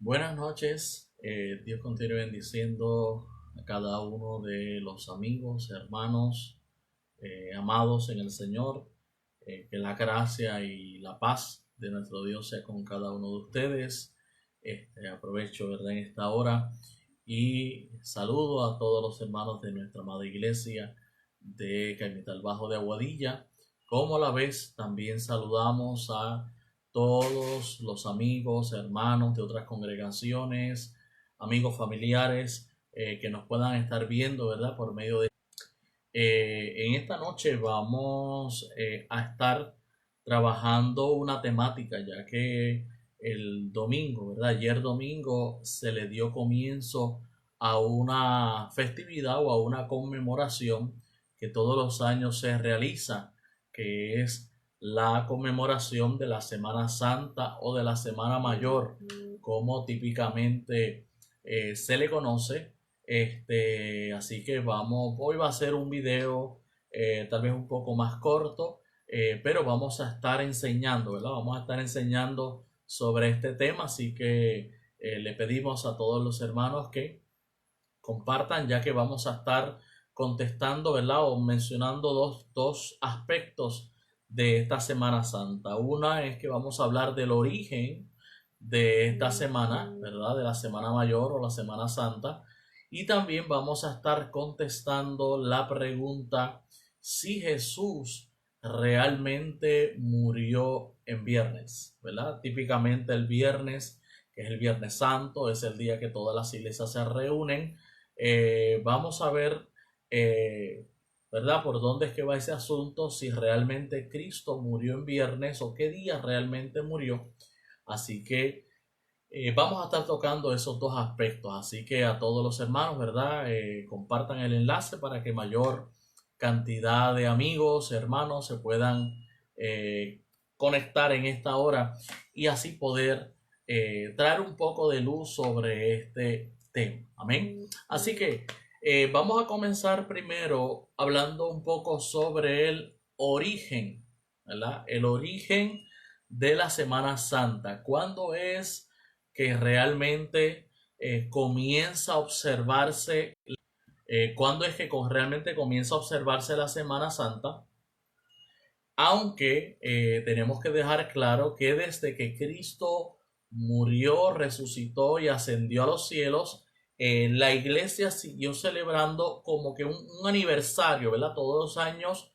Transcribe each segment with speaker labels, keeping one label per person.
Speaker 1: Buenas noches, Dios continúe bendiciendo a cada uno de los amigos, hermanos, amados en el Señor. Que la gracia y la paz de nuestro Dios sea con cada uno de ustedes. Aprovecho, ¿verdad?, en esta hora y saludo a todos los hermanos de nuestra amada iglesia de Caimital Bajo de Aguadilla, como a la vez también saludamos a todos los amigos, hermanos de otras congregaciones, amigos familiares que nos puedan estar viendo, ¿verdad?, por medio de... En esta noche vamos a estar trabajando una temática, ya que el domingo, ¿verdad? Ayer domingo se le dio comienzo a una festividad o a una conmemoración que todos los años se realiza, que es la conmemoración de la Semana Santa o de la Semana Mayor, como típicamente se le conoce. Así que hoy va a ser un video tal vez un poco más corto, pero vamos a estar enseñando, ¿verdad? Vamos a estar enseñando sobre este tema, así que le pedimos a todos los hermanos que compartan, ya que vamos a estar contestando, ¿verdad? O mencionando dos aspectos de esta Semana Santa. Una es que vamos a hablar del origen de esta semana, ¿verdad? De la Semana Mayor o la Semana Santa. Y también vamos a estar contestando la pregunta si Jesús realmente murió en viernes, ¿verdad? Típicamente el viernes, que es el Viernes Santo, es el día que todas las iglesias se reúnen. Vamos a ver, eh, ¿verdad?, por dónde es que va ese asunto, si realmente Cristo murió en viernes o qué día realmente murió. Así que vamos a estar tocando esos dos aspectos. Así que a todos los hermanos, ¿verdad? Compartan el enlace para que mayor cantidad de amigos, hermanos se puedan conectar en esta hora y así poder traer un poco de luz sobre este tema. Amén. Así que vamos a comenzar primero hablando un poco sobre el origen, ¿verdad? El origen de la Semana Santa. ¿Cuándo es que realmente comienza a observarse, cuándo es que realmente comienza a observarse la Semana Santa? Aunque tenemos que dejar claro que desde que Cristo murió, resucitó y ascendió a los cielos, la iglesia siguió celebrando como que un aniversario, ¿verdad? Todos los años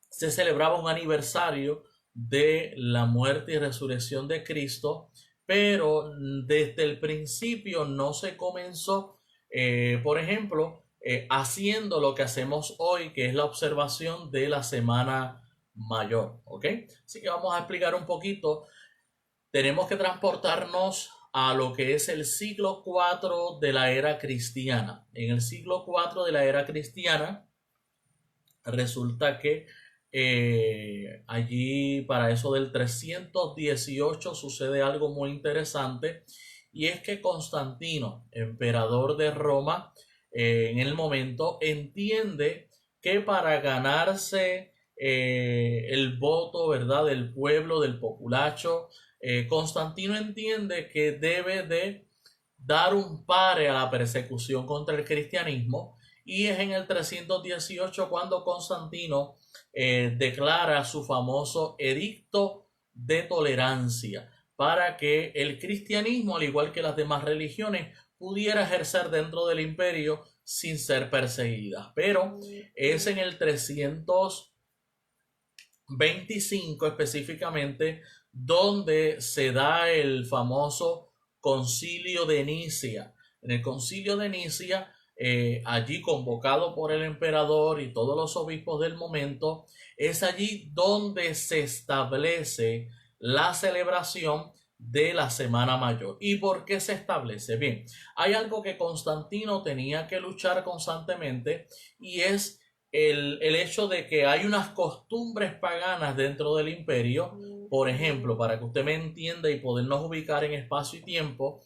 Speaker 1: se celebraba un aniversario de la muerte y resurrección de Cristo, pero desde el principio no se comenzó, por ejemplo, haciendo lo que hacemos hoy, que es la observación de la Semana Mayor, ¿ok? Así que vamos a explicar un poquito. Tenemos que transportarnos a lo que es el siglo IV de la era cristiana. En el siglo IV de la era cristiana, resulta que allí para eso del 318 sucede algo muy interesante, y es que Constantino, emperador de Roma, en el momento entiende que para ganarse el voto, ¿verdad?, del pueblo, del populacho, Constantino entiende que debe de dar un pare a la persecución contra el cristianismo, y es en el 318 cuando Constantino declara su famoso edicto de tolerancia para que el cristianismo, al igual que las demás religiones, pudiera ejercer dentro del imperio sin ser perseguidas. Pero es en el 325 específicamente donde se da el famoso concilio de Nicea. En el concilio de Nicea, allí convocado por el emperador y todos los obispos del momento, es allí donde se establece la celebración de la Semana Mayor. ¿Y por qué se establece? Bien, hay algo que Constantino tenía que luchar constantemente, y es el hecho de que hay unas costumbres paganas dentro del imperio. Por ejemplo, para que usted me entienda y podernos ubicar en espacio y tiempo,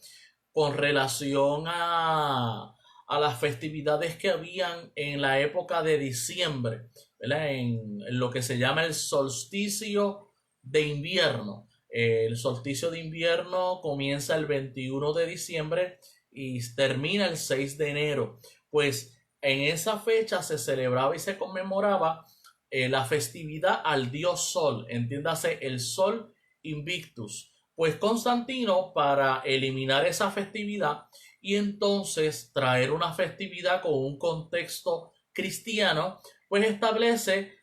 Speaker 1: con relación a las festividades que habían en la época de diciembre, ¿verdad? En lo que se llama el solsticio de invierno. El solsticio de invierno comienza el 21 de diciembre y termina el 6 de enero. Pues en esa fecha se celebraba y se conmemoraba la festividad al dios Sol, entiéndase el Sol Invictus. Pues Constantino, para eliminar esa festividad y entonces traer una festividad con un contexto cristiano, pues establece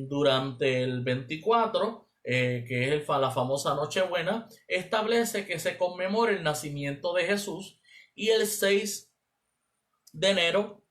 Speaker 1: durante el 24, que es la famosa Nochebuena, establece que se conmemore el nacimiento de Jesús, y el 6 de enero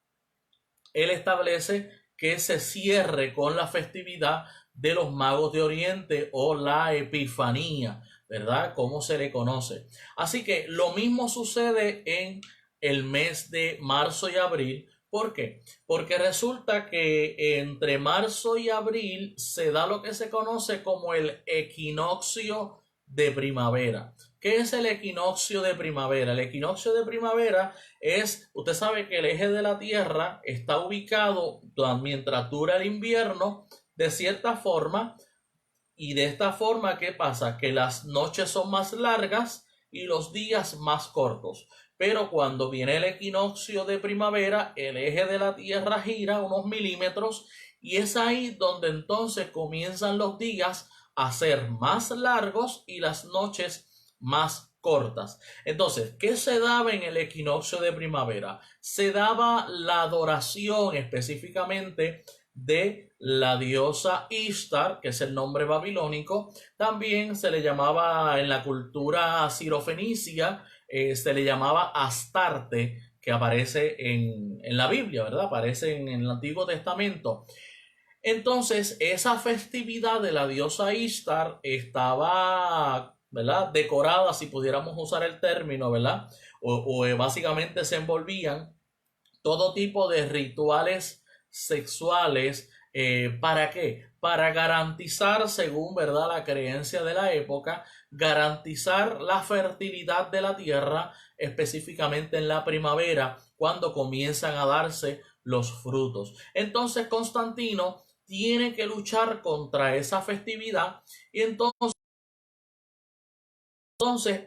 Speaker 1: él establece que se cierre con la festividad de los magos de Oriente, o la Epifanía, ¿verdad? Como se le conoce. Así que lo mismo sucede en el mes de marzo y abril. ¿Por qué? Porque resulta que entre marzo y abril se da lo que se conoce como el equinoccio de primavera. ¿Qué es el equinoccio de primavera? El equinoccio de primavera es, usted sabe que el eje de la Tierra está ubicado mientras dura el invierno, de cierta forma, y de esta forma, ¿qué pasa? Que las noches son más largas y los días más cortos. Pero cuando viene el equinoccio de primavera, el eje de la Tierra gira unos milímetros, y es ahí donde entonces comienzan los días a ser más largos y las noches más cortas. Entonces, ¿qué se daba en el equinoccio de primavera? Se daba la adoración específicamente de la diosa Ishtar, que es el nombre babilónico. También se le llamaba en la cultura sirofenicia, se le llamaba Astarte, que aparece en la Biblia, ¿verdad? Aparece en el Antiguo Testamento. Entonces, esa festividad de la diosa Ishtar estaba, ¿verdad?, decorada, si pudiéramos usar el término, ¿verdad? O básicamente se envolvían todo tipo de rituales sexuales. ¿Para qué? Para garantizar, según, ¿verdad?, la creencia de la época, garantizar la fertilidad de la tierra, específicamente en la primavera, cuando comienzan a darse los frutos. Entonces Constantino tiene que luchar contra esa festividad, y entonces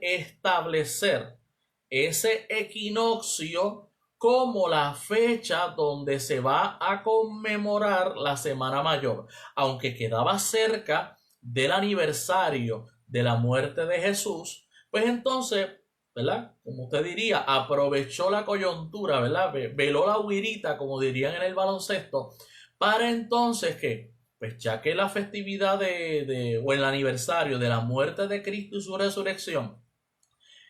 Speaker 1: establecer ese equinoccio como la fecha donde se va a conmemorar la Semana Mayor, aunque quedaba cerca del aniversario de la muerte de Jesús. Pues entonces, ¿verdad?, como usted diría, aprovechó la coyuntura, ¿verdad?, veló la huirita, como dirían en el baloncesto, para entonces que, pues ya que la festividad o el aniversario de la muerte de Cristo y su resurrección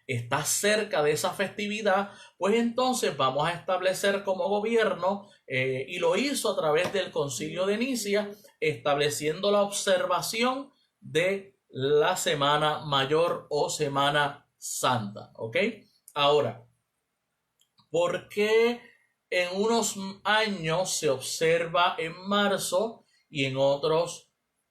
Speaker 1: está cerca de esa festividad, pues entonces vamos a establecer como gobierno, y lo hizo a través del Concilio de Nicea, estableciendo la observación de la Semana Mayor o Semana Santa, ¿ok? Ahora, ¿por qué en unos años se observa en marzo y en otros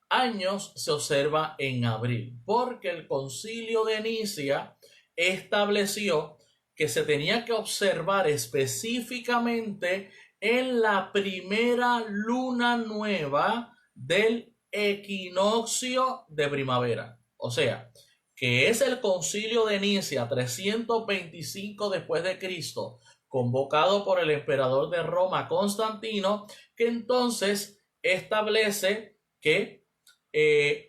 Speaker 1: años se observa en abril? Porque el Concilio de Nicea estableció que se tenía que observar específicamente en la primera luna nueva del equinoccio de primavera. O sea, que es el Concilio de Nicea 325 después de Cristo, convocado por el emperador de Roma Constantino, que entonces establece que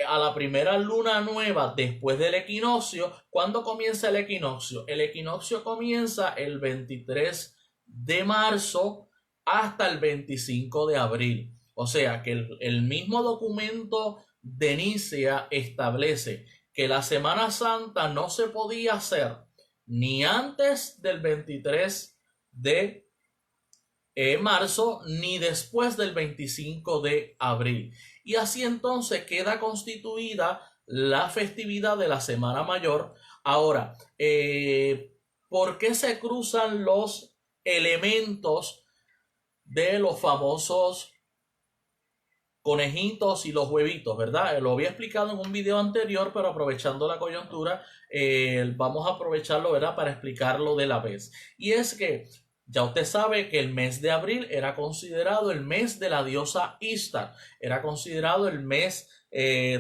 Speaker 1: a la primera luna nueva después del equinoccio. ¿Cuándo comienza el equinoccio? El equinoccio comienza el 23 de marzo hasta el 25 de abril. O sea que el mismo documento de Nicea establece que la Semana Santa no se podía hacer ni antes del 23 de marzo ni después del 25 de abril. Y así entonces queda constituida la festividad de la Semana Mayor. Ahora, ¿por qué se cruzan los elementos de los famosos conejitos y los huevitos, ¿verdad? Lo había explicado en un video anterior, pero aprovechando la coyuntura, vamos a aprovecharlo, ¿verdad?, para explicarlo de la vez. Y es que ya usted sabe que el mes de abril era considerado el mes de la diosa Ishtar, era considerado el mes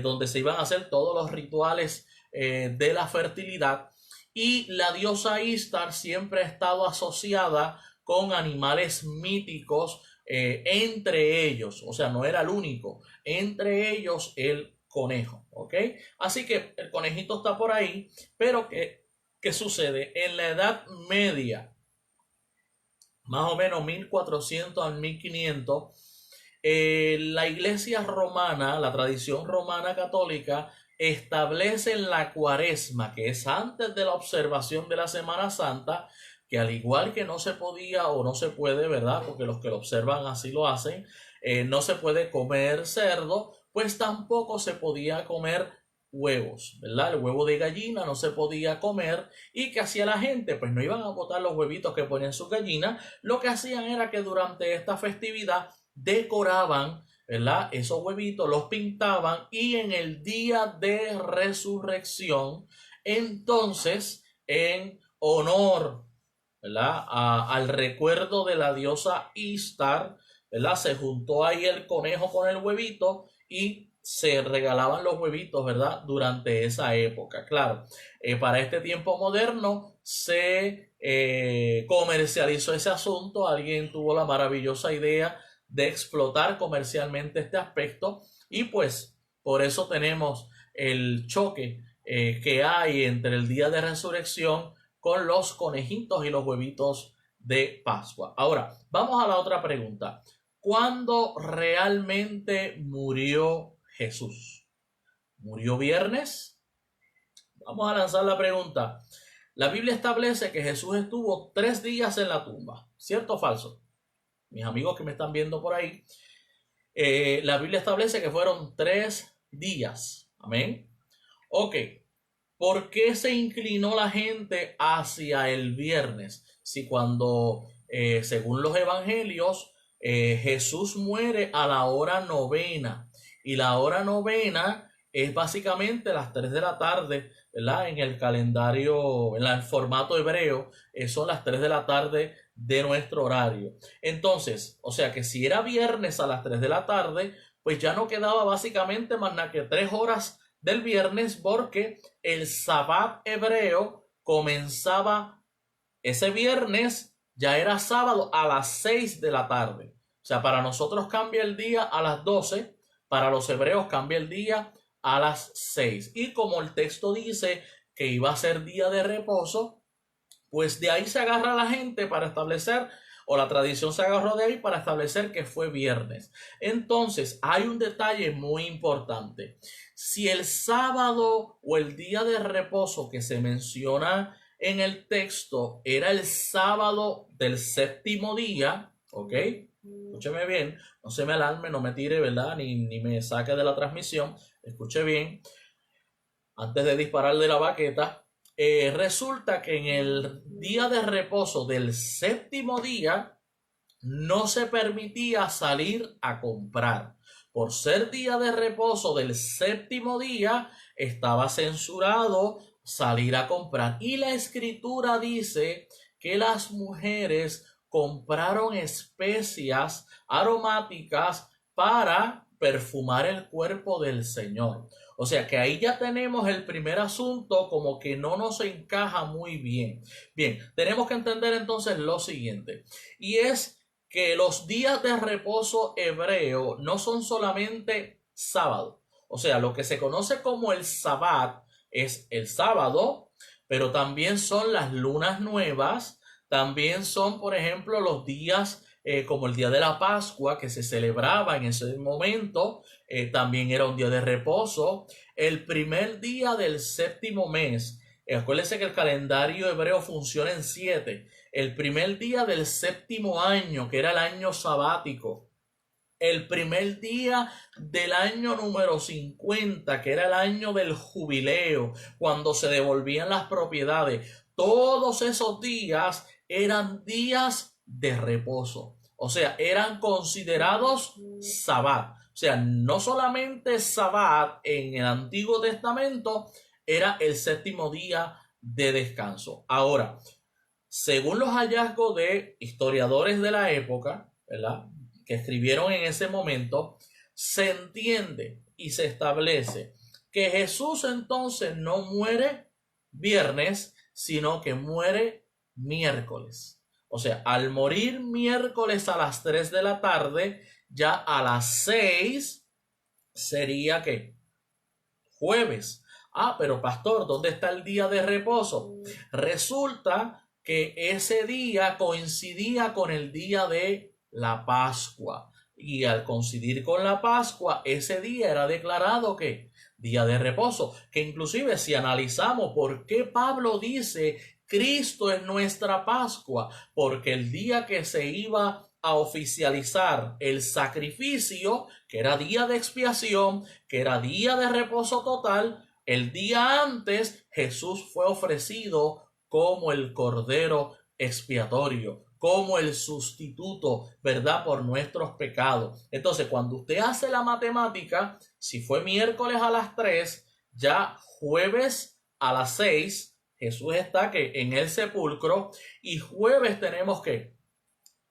Speaker 1: donde se iban a hacer todos los rituales de la fertilidad, y la diosa Istar siempre ha estado asociada con animales míticos, entre ellos, o sea, no era el único, entre ellos el conejo, ¿ok? Así que el conejito está por ahí, pero ¿qué sucede? En la Edad Media, más o menos 1400 al 1500, la iglesia romana, la tradición romana católica, establece en la cuaresma, que es antes de la observación de la Semana Santa, que al igual que no se podía o no se puede, ¿verdad? Porque los que lo observan así lo hacen, no se puede comer cerdo, pues tampoco se podía comer huevos, ¿verdad? El huevo de gallina no se podía comer. ¿Y qué hacía la gente? Pues no iban a botar los huevitos que ponían sus gallinas, lo que hacían era que durante esta festividad decoraban, ¿verdad? Esos huevitos, los pintaban, y en el día de resurrección, entonces, en honor, ¿verdad? Al recuerdo de la diosa Istar, ¿verdad? Se juntó ahí el conejo con el huevito y se regalaban los huevitos, ¿verdad? Durante esa época. Claro, para este tiempo moderno se comercializó ese asunto. Alguien tuvo la maravillosa idea de explotar comercialmente este aspecto, y pues por eso tenemos el choque que hay entre el día de resurrección con los conejitos y los huevitos de Pascua. Ahora, vamos a la otra pregunta. ¿Cuándo realmente murió Jesús? ¿Murió viernes? Vamos a lanzar la pregunta. La Biblia establece que Jesús estuvo 3 días en la tumba. ¿Cierto o falso? Mis amigos que me están viendo por ahí, la Biblia establece que fueron 3 días. Amén. Ok. ¿Por qué se inclinó la gente hacia el viernes? Si cuando, según los evangelios, Jesús muere a la hora novena, y la hora novena es básicamente las 3 de la tarde, ¿verdad? En el calendario, en el formato hebreo, son las 3 de la tarde de nuestro horario. Entonces, o sea que si era viernes a las 3 de la tarde, pues ya no quedaba básicamente más nada que 3 horas del viernes, porque el Sabbat hebreo comenzaba ese viernes, ya era sábado a las 6 de la tarde. O sea, para nosotros cambia el día a las 12, para los hebreos cambia el día a las 6. Y como el texto dice que iba a ser día de reposo, pues de ahí se agarra la gente para establecer, o la tradición se agarró de ahí para establecer que fue viernes. Entonces, hay un detalle muy importante. Si el sábado o el día de reposo que se menciona en el texto era el sábado del 7º día, ¿ok? Escúcheme bien, no se me alarme, no me tire, ¿verdad? Ni me saque de la transmisión. Escuche bien, antes de disparar de la baqueta. Resulta que en el día de reposo del 7º día no se permitía salir a comprar. Por ser día de reposo del 7º día, estaba censurado salir a comprar. Y la escritura dice que las mujeres compraron especias aromáticas para perfumar el cuerpo del Señor. O sea que ahí ya tenemos el primer asunto como que no nos encaja muy bien. Bien, tenemos que entender entonces lo siguiente, y es que los días de reposo hebreo no son solamente sábado. O sea, lo que se conoce como el Sabbat es el sábado, pero también son las lunas nuevas, también son, por ejemplo, los días como el día de la Pascua, que se celebraba en ese momento, también era un día de reposo. El primer día del 7º mes, acuérdense que el calendario hebreo funciona en 7. El primer día del 7º año, que era el año sabático. El primer día del año número 50, que era el año del jubileo, cuando se devolvían las propiedades. Todos esos días eran días de reposo. O sea, eran considerados Sabbat. O sea, no solamente Sabbat en el Antiguo Testamento era el 7º día de descanso. Ahora, según los hallazgos de historiadores de la época, ¿verdad?, que escribieron en ese momento, se entiende y se establece que Jesús entonces no muere viernes, sino que muere miércoles. O sea, al morir miércoles a las 3 de la tarde, ya a las 6 sería ¿qué? Jueves. Ah, pero pastor, ¿dónde está el día de reposo? Resulta que ese día coincidía con el día de la Pascua. Y al coincidir con la Pascua, ese día era declarado que día de reposo. Que inclusive si analizamos por qué Pablo dice Cristo es nuestra Pascua, porque el día que se iba a oficializar el sacrificio, que era día de expiación, que era día de reposo total, el día antes Jesús fue ofrecido como el Cordero expiatorio, como el sustituto, ¿verdad? Por nuestros pecados. Entonces, cuando usted hace la matemática, si fue miércoles a las 3, ya jueves a las 6, Jesús está que en el sepulcro, y jueves tenemos que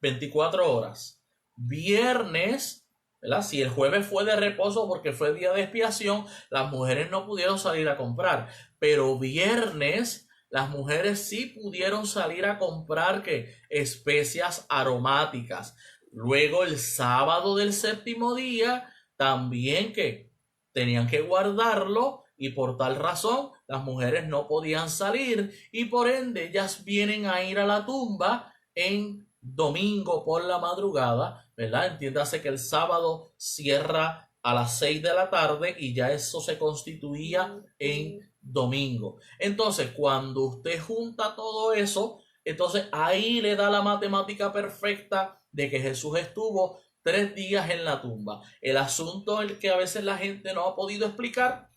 Speaker 1: 24 horas. Viernes, ¿verdad? Si el jueves fue de reposo porque fue día de expiación, las mujeres no pudieron salir a comprar. Pero viernes, las mujeres sí pudieron salir a comprar ¿qué? Especias aromáticas. Luego el sábado del séptimo día, también que tenían que guardarlo y por tal razón las mujeres no podían salir y por ende ellas vienen a ir a la tumba en domingo por la madrugada, ¿verdad? Entiéndase que el sábado cierra a las 6 de la tarde y ya eso se constituía en domingo. Entonces, cuando usted junta todo eso, entonces ahí le da la matemática perfecta de que Jesús estuvo 3 días en la tumba. El asunto el que a veces la gente no ha podido explicar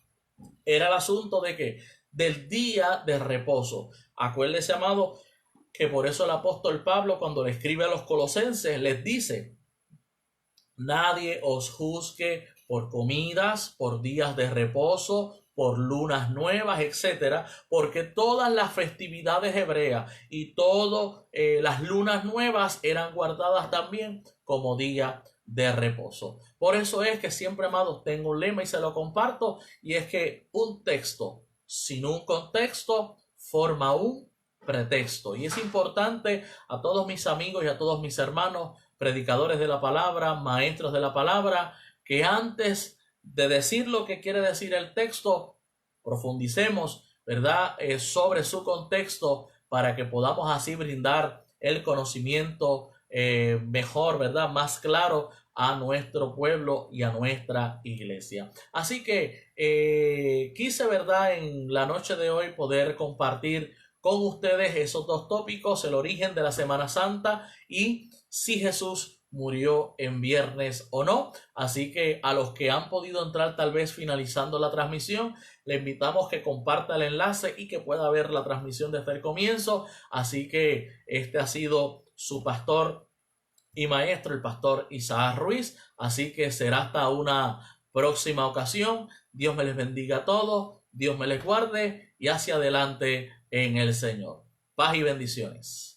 Speaker 1: era el asunto de que del día de reposo. Acuérdese, amado, que por eso el apóstol Pablo cuando le escribe a los colosenses les dice: nadie os juzgue por comidas, por días de reposo, por lunas nuevas, etcétera, porque todas las festividades hebreas y todas las lunas nuevas eran guardadas también como día de reposo. Por eso es que siempre, amados, tengo un lema y se lo comparto, y es que un texto sin un contexto forma un pretexto. Y es importante a todos mis amigos y a todos mis hermanos, predicadores de la palabra, maestros de la palabra, que antes de decir lo que quiere decir el texto, profundicemos, ¿verdad? Sobre su contexto para que podamos así brindar el conocimiento mejor, ¿verdad? Más claro a nuestro pueblo y a nuestra iglesia. Así que quise, ¿verdad? En la noche de hoy poder compartir con ustedes esos dos tópicos: el origen de la Semana Santa y si Jesús murió en viernes o no. Así que a los que han podido entrar tal vez finalizando la transmisión, le invitamos que comparta el enlace y que pueda ver la transmisión desde el comienzo. Así que este ha sido su pastor y maestro, el pastor Isaac Ruiz. Así que será hasta una próxima ocasión. Dios me les bendiga a todos, Dios me les guarde y hacia adelante en el Señor. Paz y bendiciones.